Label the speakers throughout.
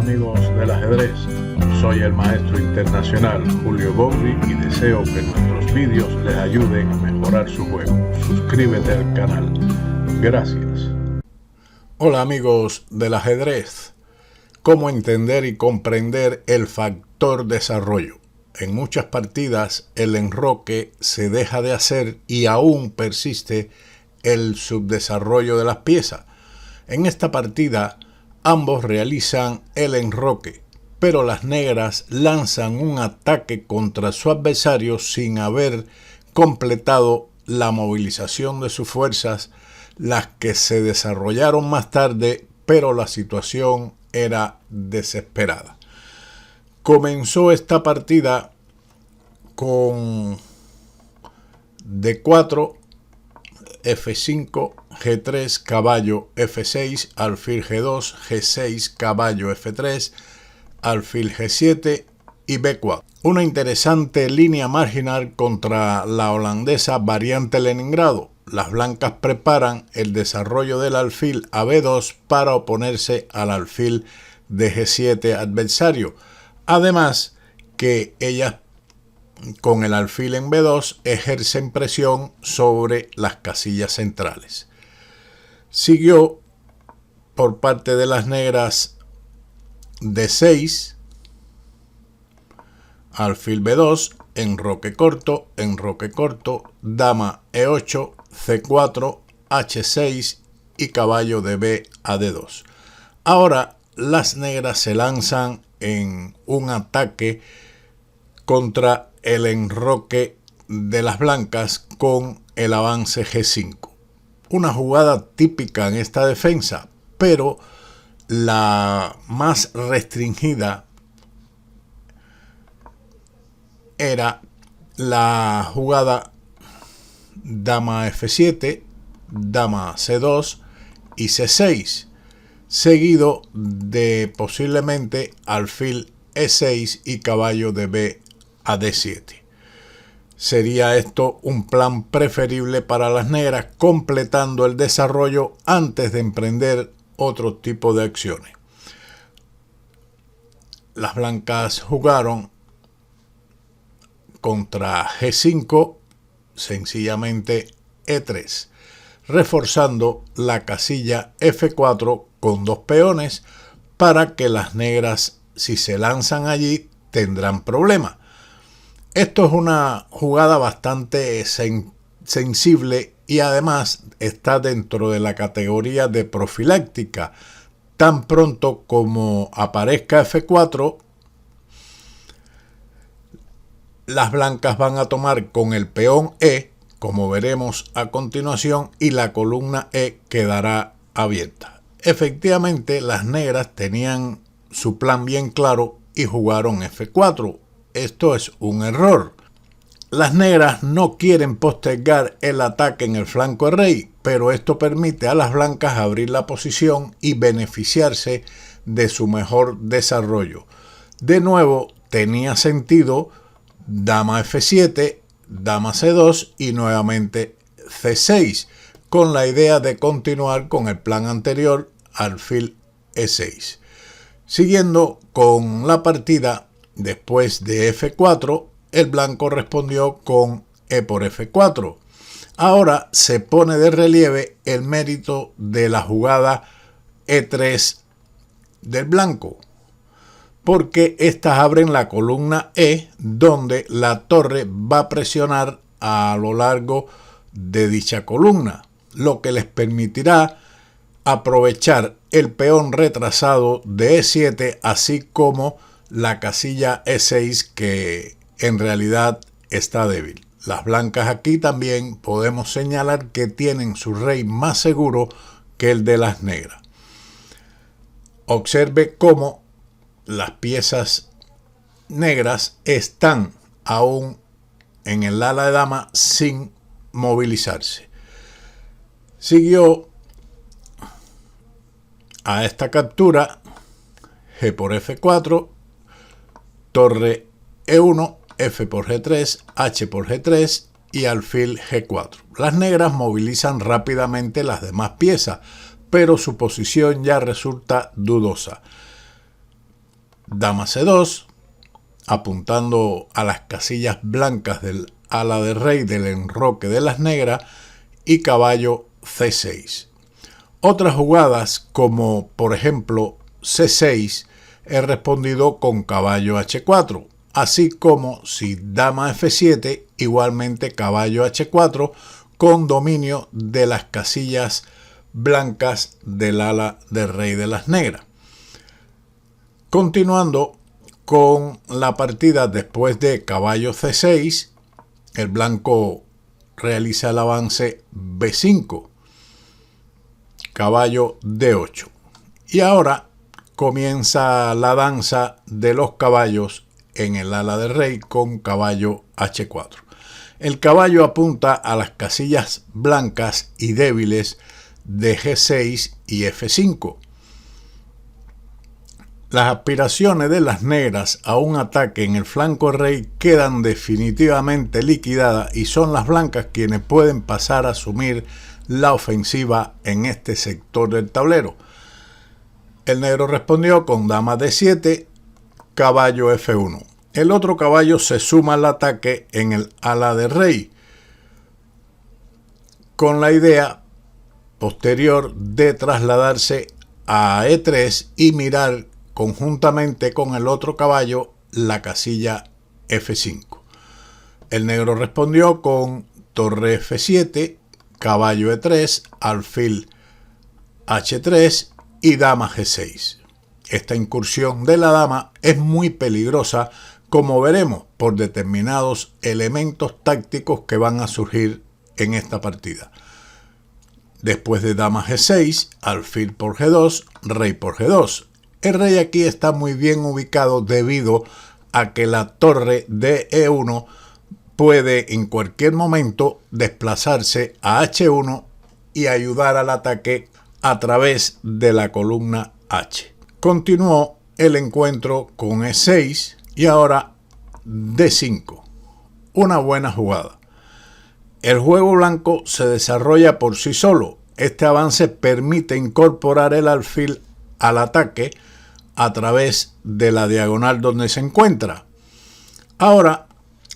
Speaker 1: amigos del ajedrez, soy el maestro internacional Julio Bowry y deseo que nuestros vídeos les ayuden a mejorar su juego. Suscríbete al canal. Gracias. Hola amigos del ajedrez. ¿Cómo entender y comprender el factor desarrollo? En muchas partidas el enroque se deja de hacer y aún persiste el subdesarrollo de las piezas. En esta partida ambos realizan el enroque, pero las negras lanzan un ataque contra su adversario sin haber completado la movilización de sus fuerzas, las que se desarrollaron más tarde, pero la situación era desesperada. Comenzó esta partida con D4, F5, G3, caballo F6, alfil G2, G6, caballo F3, alfil G7 y B4. Una interesante línea marginal contra la holandesa variante Leningrado. Las blancas preparan el desarrollo del alfil a B2 para oponerse al alfil de G7 adversario. Además que ellas con el alfil en B2 ejercen presión sobre las casillas centrales. Siguió por parte de las negras D6, alfil B2, enroque corto, dama E8, C4, H6 y caballo de B a D2. Ahora las negras se lanzan en un ataque contra el enroque de las blancas con el avance G5. Una jugada típica en esta defensa, pero la más restringida era la jugada dama F7, dama C2 y C6, seguido de posiblemente alfil E6 y caballo de B a D7. Sería esto un plan preferible para las negras, completando el desarrollo antes de emprender otro tipo de acciones. Las blancas jugaron contra G5, sencillamente E3, reforzando la casilla F4 con dos peones para que las negras, si se lanzan allí, tendrán problemas. Esto es una jugada bastante sensible y además está dentro de la categoría de profiláctica. Tan pronto como aparezca F4, las blancas van a tomar con el peón E, como veremos a continuación, y la columna E quedará abierta. Efectivamente, las negras tenían su plan bien claro y jugaron F4. Esto es un error. Las negras no quieren postergar el ataque en el flanco de rey, pero esto permite a las blancas abrir la posición y beneficiarse de su mejor desarrollo. De nuevo, tenía sentido dama F7, dama C2 y nuevamente C6, con la idea de continuar con el plan anterior, alfil E6. Siguiendo con la partida, después de F4, el blanco respondió con E por F4. Ahora se pone de relieve el mérito de la jugada E3 del blanco, porque estas abren la columna E, donde la torre va a presionar a lo largo de dicha columna, lo que les permitirá aprovechar el peón retrasado de E7, así como la casilla E6, que en realidad está débil. Las blancas aquí también podemos señalar que tienen su rey más seguro que el de las negras. Observe cómo las piezas negras están aún en el ala de dama sin movilizarse. Siguió a esta captura G por F4, torre E1, F por G3, H por G3 y alfil G4. Las negras movilizan rápidamente las demás piezas, pero su posición ya resulta dudosa. dama C2, apuntando a las casillas blancas del ala de rey del enroque de las negras, y caballo C6. Otras jugadas, como por ejemplo C6, he respondido con caballo H4, así como si dama F7, igualmente caballo H4, con dominio de las casillas blancas del ala de rey de las negras. Continuando con la partida, después de caballo C6, el blanco realiza el avance B5, caballo D8. Y ahora comienza la danza de los caballos en el ala de rey con caballo H4. El caballo apunta a las casillas blancas y débiles de G6 y F5. Las aspiraciones de las negras a un ataque en el flanco rey quedan definitivamente liquidadas y son las blancas quienes pueden pasar a asumir la ofensiva en este sector del tablero. El negro respondió con dama D7, caballo F1. El otro caballo se suma al ataque en el ala de rey, con la idea posterior de trasladarse a E3 y mirar conjuntamente con el otro caballo la casilla F5. El negro respondió con torre F7, caballo E3, alfil H3 y dama G6. Esta incursión de la dama es muy peligrosa, como veremos por determinados elementos tácticos que van a surgir en esta partida. Después de dama G6, alfil por G2, rey por G2. El rey aquí está muy bien ubicado debido a que la torre de E1 puede en cualquier momento desplazarse a H1 y ayudar al ataque a través de la columna H. Continuó el encuentro con E6 y ahora D5. Una buena jugada. El juego blanco se desarrolla por sí solo. Este avance permite incorporar el alfil al ataque a través de la diagonal donde se encuentra. Ahora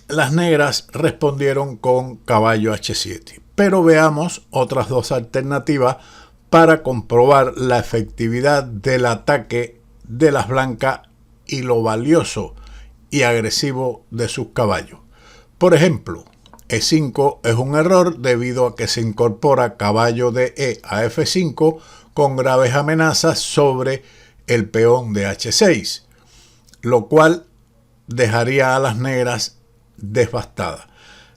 Speaker 1: las negras respondieron con caballo H7, pero veamos otras dos alternativas para comprobar la efectividad del ataque de las blancas y lo valioso y agresivo de sus caballos. Por ejemplo, E5 es un error debido a que se incorpora caballo de E a F5 con graves amenazas sobre el peón de H6, lo cual dejaría a las negras devastadas.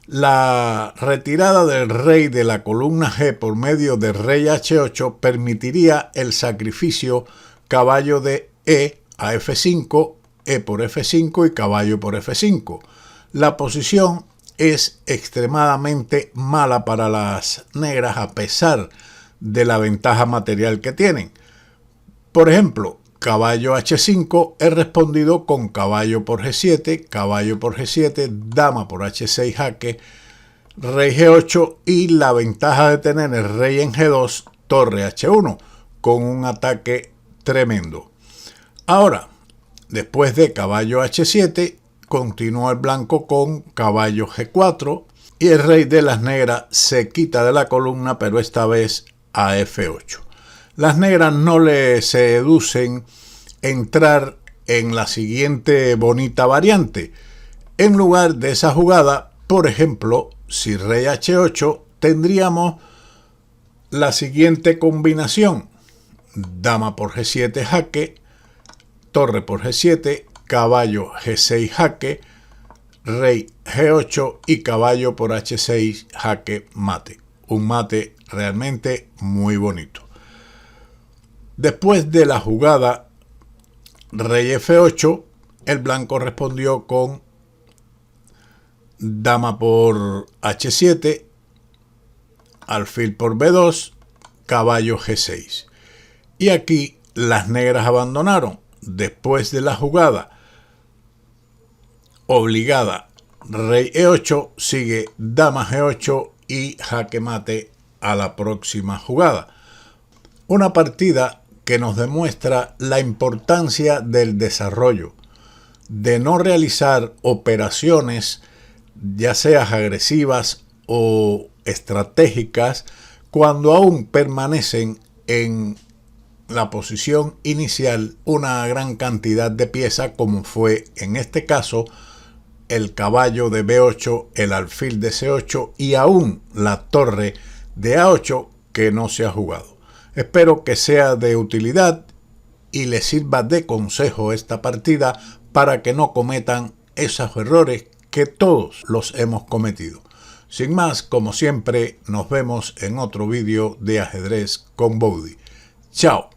Speaker 1: La retirada del rey de la columna G por medio de rey H8 permitiría el sacrificio caballo de E a F5, E por F5 y caballo por F5. La posición es extremadamente mala para las negras a pesar de la ventaja material que tienen. Por ejemplo, caballo H5 es respondido con caballo por G7, caballo por G7, dama por H6 jaque, rey G8 y la ventaja de tener el rey en G2, torre H1, con un ataque tremendo. Ahora, después de caballo H7, continúa el blanco con caballo G4 y el rey de las negras se quita de la columna, pero esta vez a F8. Las negras no le seducen entrar en la siguiente bonita variante. En lugar de esa jugada, por ejemplo, si rey H8, tendríamos la siguiente combinación: dama por G7 jaque, torre por G7, caballo G6 jaque, rey G8 y caballo por H6 jaque mate. Un mate realmente muy bonito. Después de la jugada rey F8, el blanco respondió con dama por H7, alfil por B2, caballo G6. Y aquí las negras abandonaron. Después de la jugada obligada rey E8, sigue dama G8 y jaque mate a la próxima jugada. Una partida que nos demuestra la importancia del desarrollo, de no realizar operaciones, ya sea agresivas o estratégicas, cuando aún permanecen en la posición inicial una gran cantidad de piezas, como fue en este caso el caballo de B8, el alfil de C8 y aún la torre de A8 que no se ha jugado. Espero que sea de utilidad y les sirva de consejo esta partida para que no cometan esos errores que todos los hemos cometido. Sin más, como siempre, nos vemos en otro vídeo de ajedrez con Bowdy. Chao.